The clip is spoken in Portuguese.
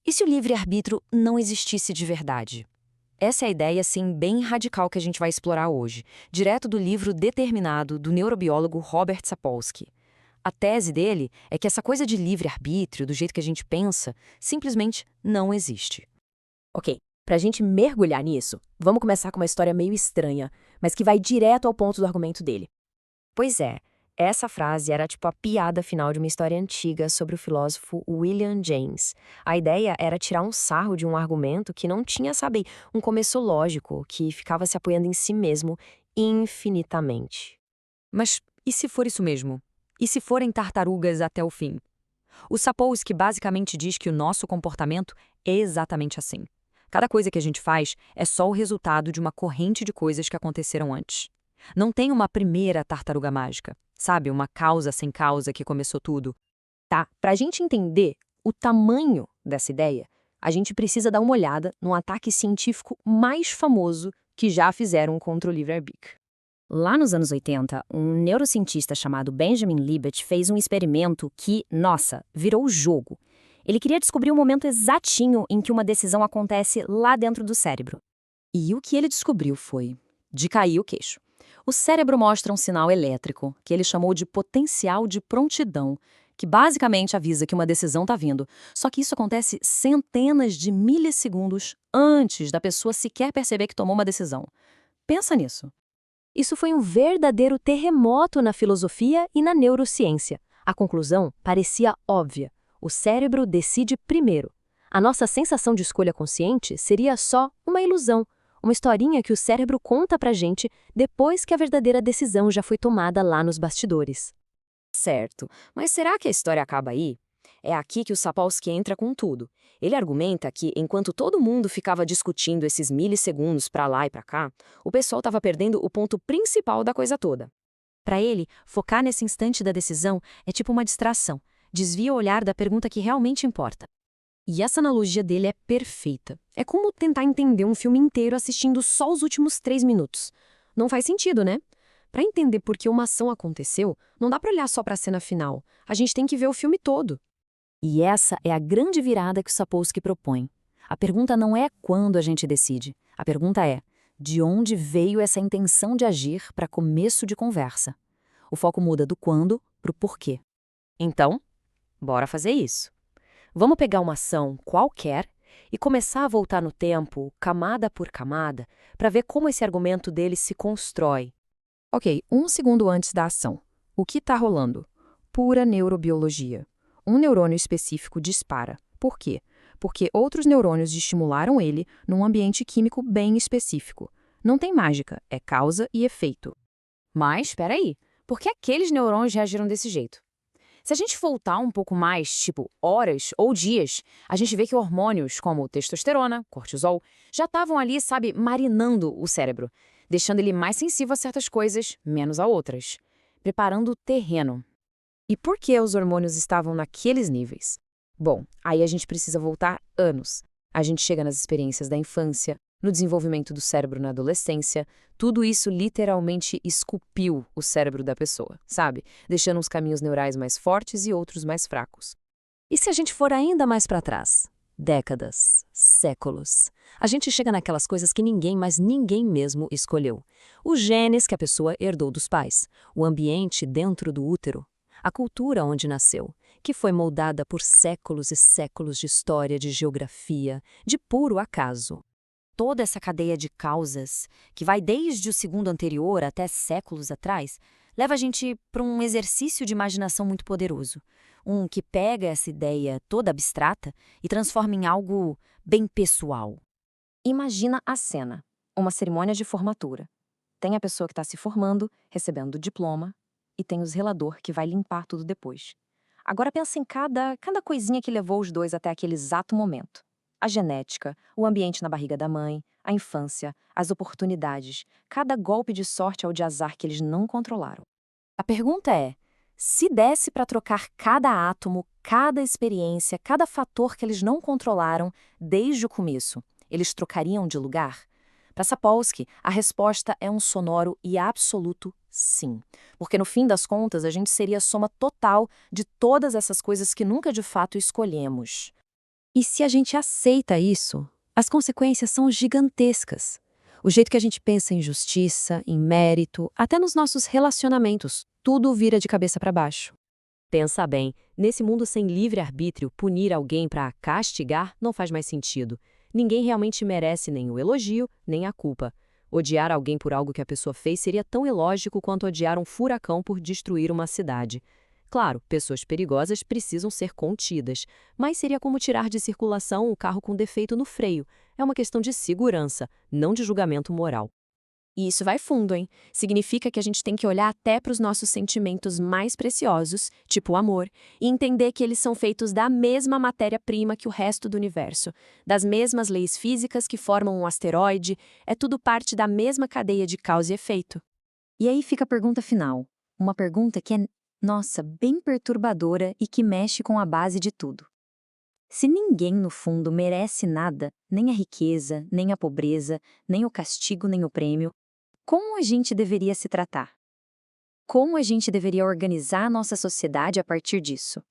E se o livre-arbítrio não existisse de verdade? Essa é a ideia, assim, bem radical que a gente vai explorar hoje, direto do livro Determinado, do neurobiólogo Robert Sapolsky. A tese dele é que essa coisa de livre-arbítrio, do jeito que a gente pensa, simplesmente não existe. Ok, pra gente mergulhar nisso, vamos começar com uma história meio estranha, mas que vai direto ao ponto do argumento dele. Pois é, essa frase era tipo a piada final de uma história antiga sobre o filósofo William James. A ideia era tirar um sarro de um argumento que não tinha, sabe, um começo lógico, que ficava se apoiando em si mesmo infinitamente. Mas e se for isso mesmo? E se forem tartarugas até o fim? O Sapolsky basicamente diz que o nosso comportamento é exatamente assim. Cada coisa que a gente faz é só o resultado de uma corrente de coisas que aconteceram antes. Não tem uma primeira tartaruga mágica, sabe? Uma causa sem causa que começou tudo. Tá, pra gente entender o tamanho dessa ideia, a gente precisa dar uma olhada no ataque científico mais famoso que já fizeram contra o livre-arbítrio. Lá nos anos 80, um neurocientista chamado Benjamin Libet fez um experimento que, nossa, virou jogo. Ele queria descobrir o momento exatinho em que uma decisão acontece lá dentro do cérebro. E o que ele descobriu foi de cair o queixo. O cérebro mostra um sinal elétrico, que ele chamou de potencial de prontidão, que basicamente avisa que uma decisão está vindo. Só que isso acontece centenas de milissegundos antes da pessoa sequer perceber que tomou uma decisão. Pensa nisso. Isso foi um verdadeiro terremoto na filosofia e na neurociência. A conclusão parecia óbvia. O cérebro decide primeiro. A nossa sensação de escolha consciente seria só uma ilusão, uma historinha que o cérebro conta pra gente depois que a verdadeira decisão já foi tomada lá nos bastidores. Certo, mas será que a história acaba aí? É aqui que o Sapolsky entra com tudo. Ele argumenta que, enquanto todo mundo ficava discutindo esses milissegundos pra lá e pra cá, o pessoal estava perdendo o ponto principal da coisa toda. Para ele, focar nesse instante da decisão é tipo uma distração, desvia o olhar da pergunta que realmente importa. E essa analogia dele é perfeita. É como tentar entender um filme inteiro assistindo só os últimos 3 minutos. Não faz sentido, né? Para entender por que uma ação aconteceu, não dá para olhar só para a cena final. A gente tem que ver o filme todo. E essa é a grande virada que o Sapolsky propõe. A pergunta não é quando a gente decide. A pergunta é, de onde veio essa intenção de agir para começo de conversa? O foco muda do quando para o porquê. Então, bora fazer isso. Vamos pegar uma ação qualquer e começar a voltar no tempo, camada por camada, para ver como esse argumento dele se constrói. Ok, 1 segundo antes da ação. O que está rolando? Pura neurobiologia. Um neurônio específico dispara. Por quê? Porque outros neurônios estimularam ele num ambiente químico bem específico. Não tem mágica, é causa e efeito. Mas, espera aí, por que aqueles neurônios reagiram desse jeito? Se a gente voltar um pouco mais, tipo horas ou dias, a gente vê que hormônios como testosterona, cortisol, já estavam ali, sabe, marinando o cérebro, deixando ele mais sensível a certas coisas, menos a outras, preparando o terreno. E por que os hormônios estavam naqueles níveis? Bom, aí a gente precisa voltar anos. A gente chega nas experiências da infância, no desenvolvimento do cérebro na adolescência, tudo isso literalmente esculpiu o cérebro da pessoa, sabe? Deixando uns caminhos neurais mais fortes e outros mais fracos. E se a gente for ainda mais para trás? Décadas, séculos. A gente chega naquelas coisas que ninguém, mas ninguém mesmo escolheu. Os genes que a pessoa herdou dos pais, o ambiente dentro do útero, a cultura onde nasceu, que foi moldada por séculos e séculos de história, de geografia, de puro acaso. Toda essa cadeia de causas, que vai desde o segundo anterior até séculos atrás, leva a gente para um exercício de imaginação muito poderoso. Um que pega essa ideia toda abstrata e transforma em algo bem pessoal. Imagina a cena, uma cerimônia de formatura. Tem a pessoa que está se formando, recebendo o diploma, e tem o zelador que vai limpar tudo depois. Agora pensa em cada coisinha que levou os dois até aquele exato momento. A genética, o ambiente na barriga da mãe, a infância, as oportunidades, cada golpe de sorte ou de azar que eles não controlaram. A pergunta é, se desse para trocar cada átomo, cada experiência, cada fator que eles não controlaram desde o começo, eles trocariam de lugar? Para Sapolsky, a resposta é um sonoro e absoluto sim. Porque no fim das contas, a gente seria a soma total de todas essas coisas que nunca de fato escolhemos. E se a gente aceita isso, as consequências são gigantescas. O jeito que a gente pensa em justiça, em mérito, até nos nossos relacionamentos, tudo vira de cabeça para baixo. Pensa bem, nesse mundo sem livre-arbítrio, punir alguém para castigar não faz mais sentido. Ninguém realmente merece nem o elogio, nem a culpa. Odiar alguém por algo que a pessoa fez seria tão ilógico quanto odiar um furacão por destruir uma cidade. Claro, pessoas perigosas precisam ser contidas, mas seria como tirar de circulação um carro com defeito no freio. É uma questão de segurança, não de julgamento moral. E isso vai fundo, hein? Significa que a gente tem que olhar até para os nossos sentimentos mais preciosos, tipo o amor, e entender que eles são feitos da mesma matéria-prima que o resto do universo, das mesmas leis físicas que formam um asteroide, é tudo parte da mesma cadeia de causa e efeito. E aí fica a pergunta final, uma pergunta que é, nossa, bem perturbadora e que mexe com a base de tudo. Se ninguém, no fundo, merece nada, nem a riqueza, nem a pobreza, nem o castigo, nem o prêmio, como a gente deveria se tratar? Como a gente deveria organizar a nossa sociedade a partir disso?